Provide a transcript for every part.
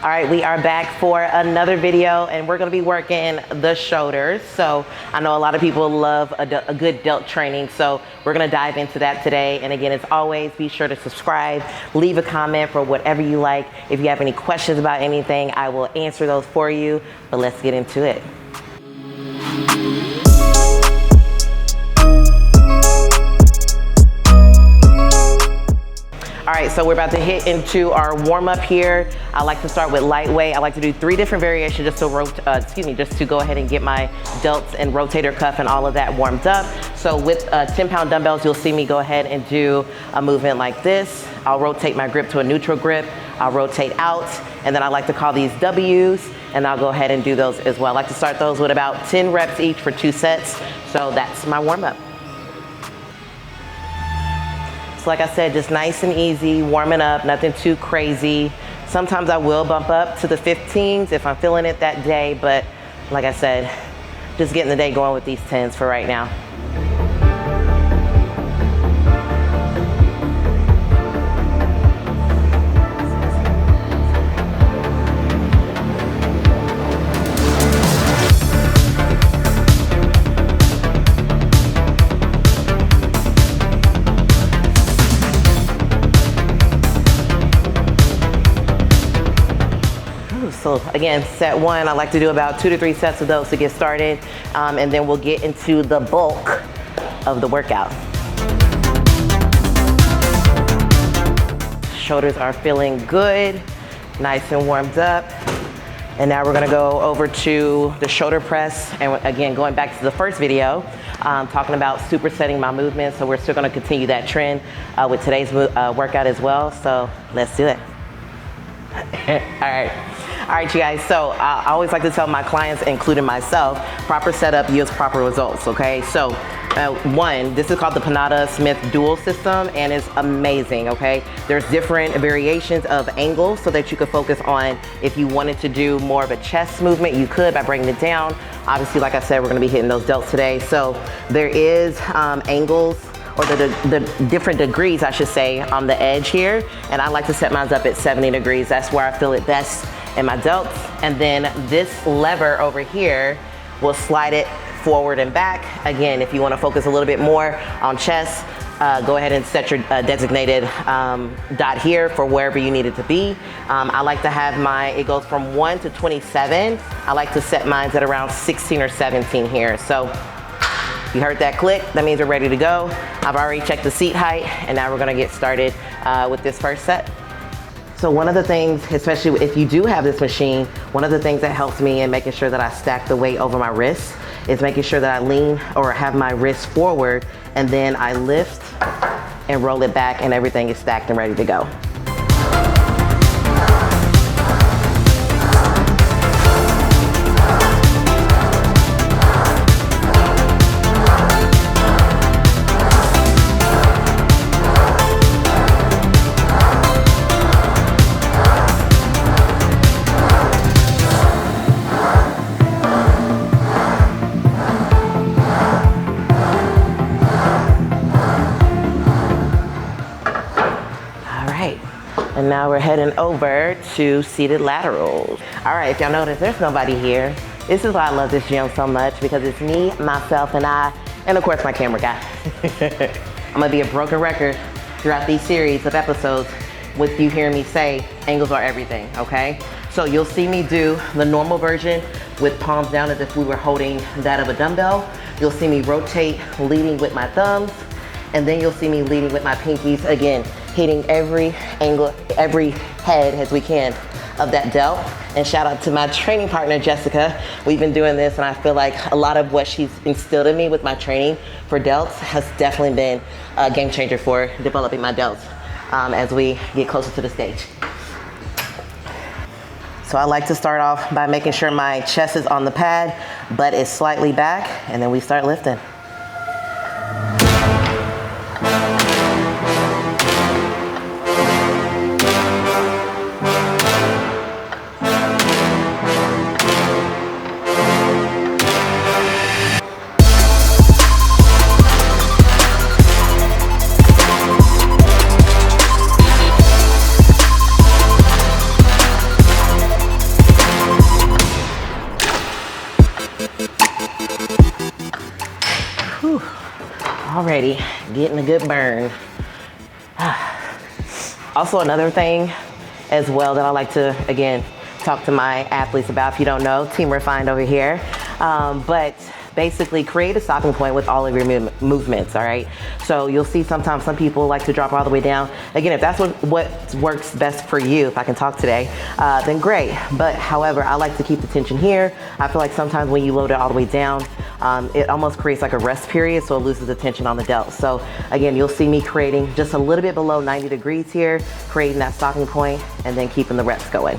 All right, we are back for another video, and we're gonna be working the shoulders. So I know a lot of people love a good delt training, so we're gonna dive into that today. And again, as always, be sure to subscribe, leave a comment for whatever you like. If you have any questions about anything, I will answer those for you, but let's get into it. All right, so we're about to hit into our warm up here. I like to start with lightweight. I like to do 3 different variations just to go ahead and get my delts and rotator cuff and all of that warmed up. So with 10-pound dumbbells, you'll see me go ahead and do a movement like this. I'll rotate my grip to a neutral grip. I'll rotate out, and then I like to call these W's, and I'll go ahead and do those as well. I like to start those with about 10 reps each for 2 sets. So that's my warm up. So like I said, just nice and easy, warming up, nothing too crazy. Sometimes I will bump up to the 15s if I'm feeling it that day, but like I said, just getting the day going with these 10s for right now. So again, set 1, I like to do about 2 to 3 sets of those to get started, and then we'll get into the bulk of the workout. Shoulders are feeling good, nice and warmed up. And now we're gonna go over to the shoulder press. And again, going back to the first video, talking about supersetting my movement. So we're still gonna continue that trend with today's workout as well. So let's do it. All right, you guys, so I always like to tell my clients, including myself, proper setup yields proper results, okay? So one, this is called the Panada Smith Dual System, and it's amazing, okay? There's different variations of angles so that you could focus on, if you wanted to do more of a chest movement, you could by bringing it down. Obviously, like I said, we're gonna be hitting those delts today. So there is angles, or the different degrees, I should say, on the edge here. And I like to set mine up at 70 degrees. That's where I feel it best in my delts. And then this lever over here will slide it forward and back. Again, if you wanna focus a little bit more on chest, go ahead and set your designated dot here for wherever you need it to be. I like to have it goes from 1 to 27. I like to set mine at around 16 or 17 here. So you heard that click, that means we're ready to go. I've already checked the seat height, and now we're gonna get started with this first set. So one of the things, especially if you do have this machine, one of the things that helps me in making sure that I stack the weight over my wrist is making sure that I lean or have my wrist forward, and then I lift and roll it back, and everything is stacked and ready to go. And now we're heading over to seated laterals. All right, if y'all notice, there's nobody here. This is why I love this gym so much, because it's me, myself, and I, and of course my camera guy. I'm gonna be a broken record throughout these series of episodes with you hearing me say angles are everything, okay? So you'll see me do the normal version with palms down as if we were holding that of a dumbbell. You'll see me rotate, leading with my thumbs, and then you'll see me leading with my pinkies, again, hitting every angle, every head as we can of that delt. And shout out to my training partner, Jessica. We've been doing this, and I feel like a lot of what she's instilled in me with my training for delts has definitely been a game changer for developing my delts as we get closer to the stage. So I like to start off by making sure my chest is on the pad, butt is slightly back, and then we start lifting. already getting a good burn. Also, another thing as well that I like to, again, talk to my athletes about, if you don't know, Team Refined over here. But basically create a stopping point with all of your movements, all right? So you'll see sometimes some people like to drop all the way down. Again, if that's what works best for you, if I can talk today, then great. But however, I like to keep the tension here. I feel like sometimes when you load it all the way down, it almost creates like a rest period, so it loses the tension on the delt. So again, you'll see me creating just a little bit below 90 degrees here, creating that stopping point, and then keeping the reps going.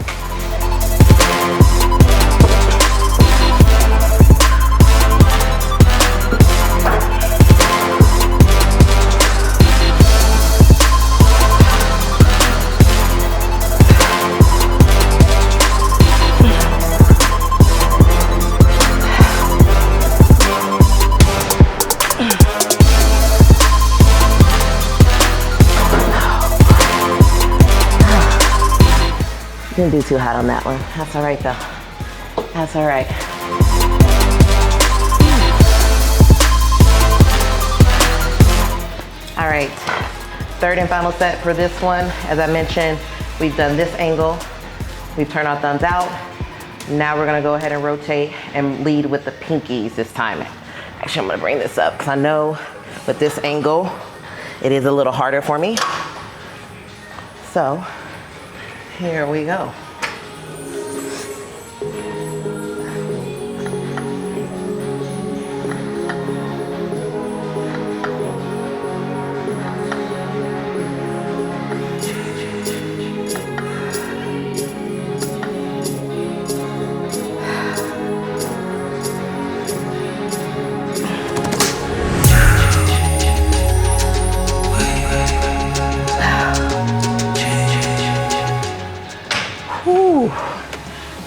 Didn't do too hot on that one. That's all right though. That's all right. All right, third and final set for this one. As I mentioned, we've done this angle. We've turned our thumbs out. Now we're gonna go ahead and rotate and lead with the pinkies this time. Actually, I'm gonna bring this up because I know with this angle, it is a little harder for me. So, here we go.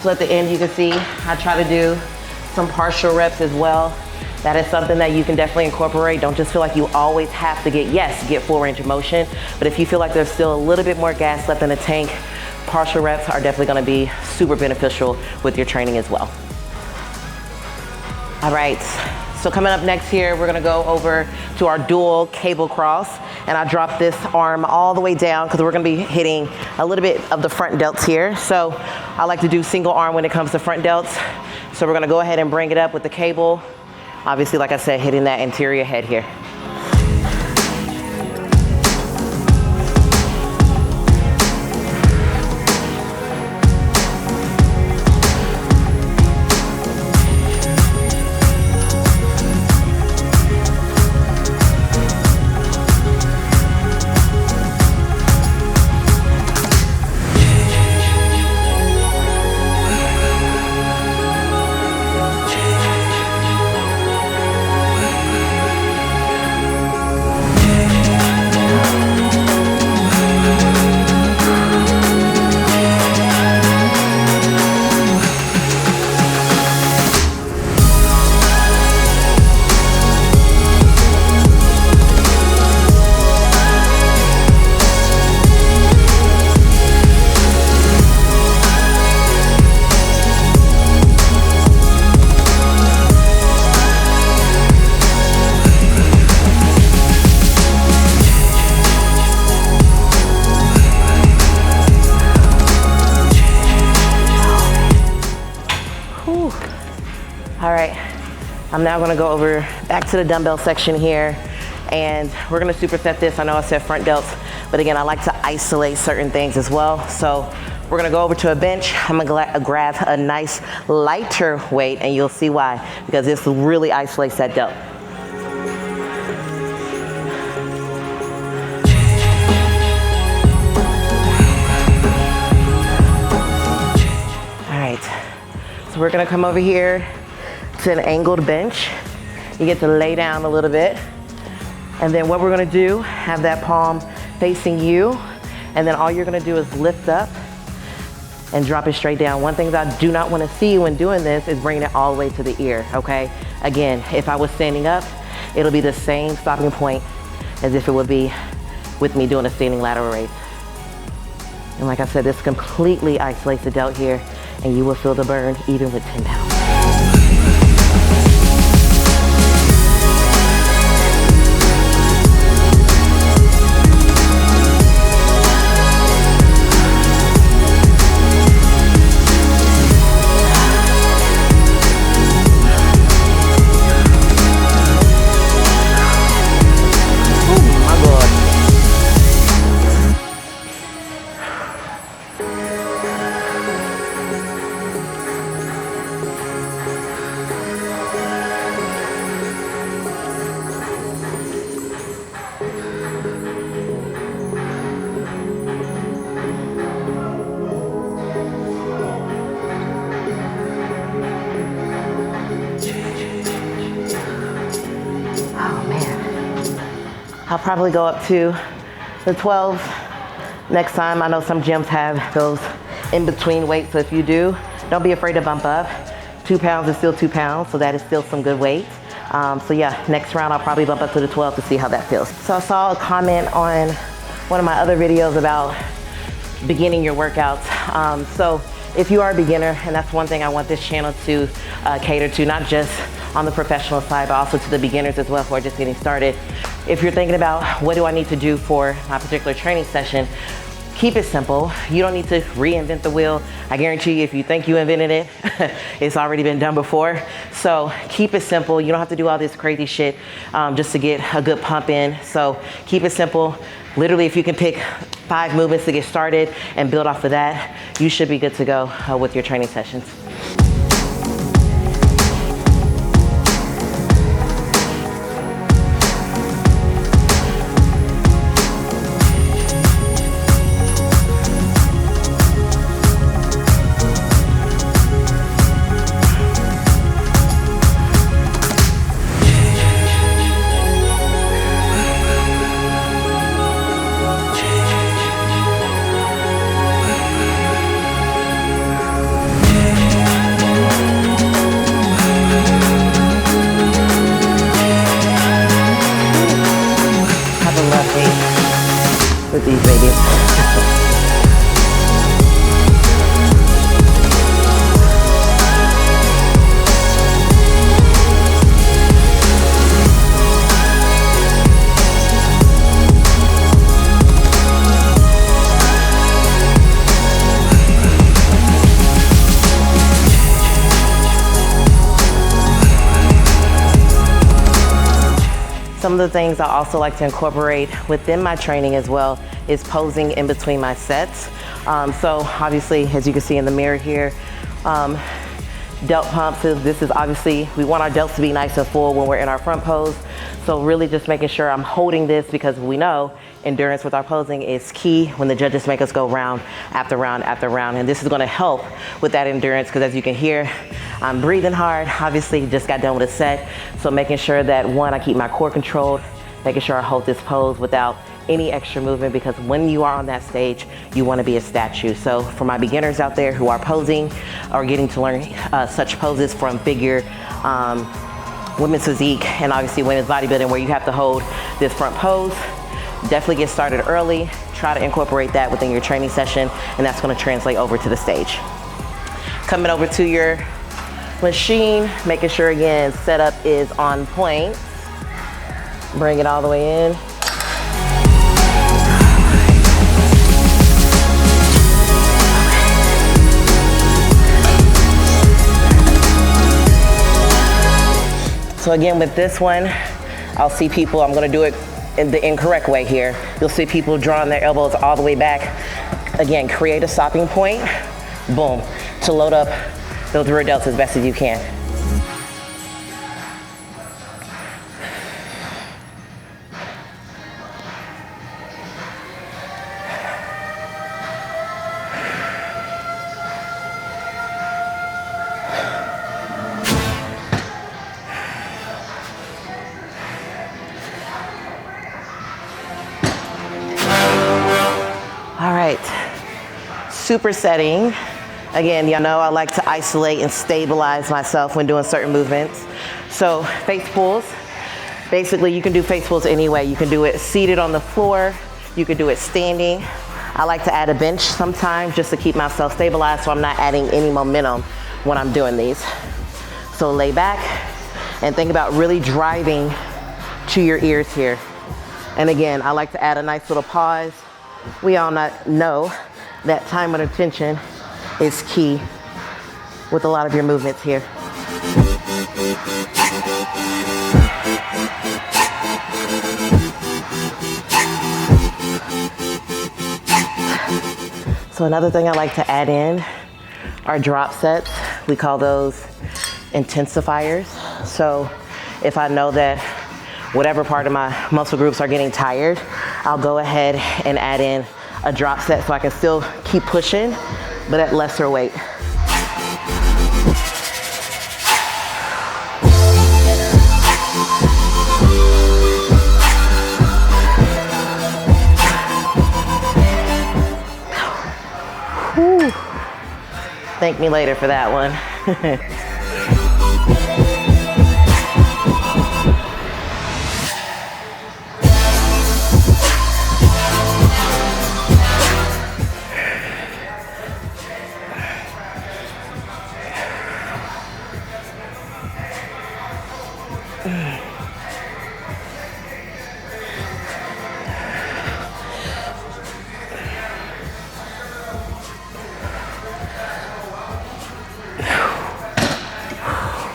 So at the end, you can see I try to do some partial reps as well. That is something that you can definitely incorporate. Don't just feel like you always have to get full range of motion, but if you feel like there's still a little bit more gas left in the tank, partial reps are definitely gonna be super beneficial with your training as well. All right, so coming up next here, we're gonna go over to our dual cable cross, and I drop this arm all the way down because we're gonna be hitting a little bit of the front delts here. So I like to do single arm when it comes to front delts. So we're gonna go ahead and bring it up with the cable. Obviously, like I said, hitting that interior head here. All right, I'm now gonna go over back to the dumbbell section here, and we're gonna superset this. I know I said front delts, but again, I like to isolate certain things as well. So we're gonna go over to a bench. I'm gonna grab a nice lighter weight, and you'll see why, because this really isolates that delt. All right, so we're gonna come over here to an angled bench. You get to lay down a little bit. And then what we're gonna do, have that palm facing you, and then all you're gonna do is lift up and drop it straight down. One thing that I do not wanna see when doing this is bringing it all the way to the ear, okay? Again, if I was standing up, it'll be the same stopping point as if it would be with me doing a standing lateral raise. And like I said, this completely isolates the delt here, and you will feel the burn even with 10 pounds. I'll probably go up to the 12 next time. I know some gyms have those in-between weights, so if you do, don't be afraid to bump up. 2 pounds is still 2 pounds, so that is still some good weight. So yeah, next round I'll probably bump up to the 12 to see how that feels. So I saw a comment on one of my other videos about beginning your workouts. So if you are a beginner, and that's one thing I want this channel to cater to, not just on the professional side, but also to the beginners as well who are just getting started. If you're thinking about what do I need to do for my particular training session, keep it simple. You don't need to reinvent the wheel. I guarantee you, if you think you invented it, it's already been done before. So keep it simple. You don't have to do all this crazy shit just to get a good pump in. So keep it simple. Literally, if you can pick 5 movements to get started and build off of that, you should be good to go with your training sessions. With these babies. Some of the things I also like to incorporate within my training as well is posing in between my sets. So obviously, as you can see in the mirror here, delt pumps, this is obviously, we want our delts to be nice and full when we're in our front pose. So really just making sure I'm holding this, because we know endurance with our posing is key when the judges make us go round after round after round. And this is gonna help with that endurance, because as you can hear, I'm breathing hard. Obviously, just got done with a set. So making sure that one, I keep my core controlled, making sure I hold this pose without any extra movement, because when you are on that stage, you want to be a statue. So for my beginners out there who are posing or getting to learn such poses from figure, women's physique, and obviously women's bodybuilding, where you have to hold this front pose, definitely get started early. Try to incorporate that within your training session, and that's going to translate over to the stage. Coming over to your machine, making sure again setup is on point. Bring it all the way in. So again, with this one, I'll see people, I'm gonna do it in the incorrect way here. You'll see people drawing their elbows all the way back. Again, create a stopping point, boom, to load up those rear delts as best as you can. All right, supersetting. Again, y'all know I like to isolate and stabilize myself when doing certain movements. So face pulls, basically you can do face pulls any way. You can do it seated on the floor, you can do it standing. I like to add a bench sometimes just to keep myself stabilized so I'm not adding any momentum when I'm doing these. So lay back and think about really driving to your ears here. And again, I like to add a nice little pause. We all know that time under tension is key with a lot of your movements here. So another thing I like to add in are drop sets. We call those intensifiers. So if I know that whatever part of my muscle groups are getting tired, I'll go ahead and add in a drop set so I can still keep pushing, but at lesser weight. thank me later for that one.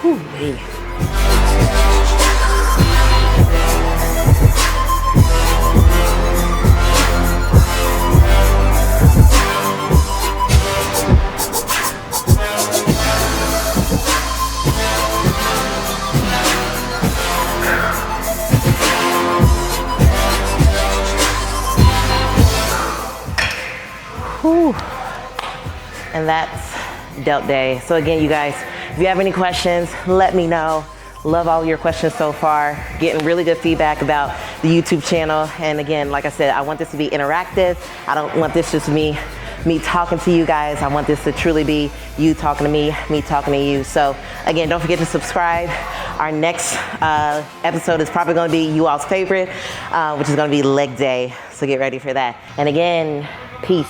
Ooh-wee. Whew. And that's Delt Day. So again, you guys, if you have any questions, let me know. Love all your questions so far. Getting really good feedback about the YouTube channel. And again, like I said, I want this to be interactive. I don't want this just me talking to you guys. I want this to truly be you talking to me talking to you. So again, don't forget to subscribe. Our next episode is probably gonna be you all's favorite, which is gonna be leg day. So get ready for that. And again, peace.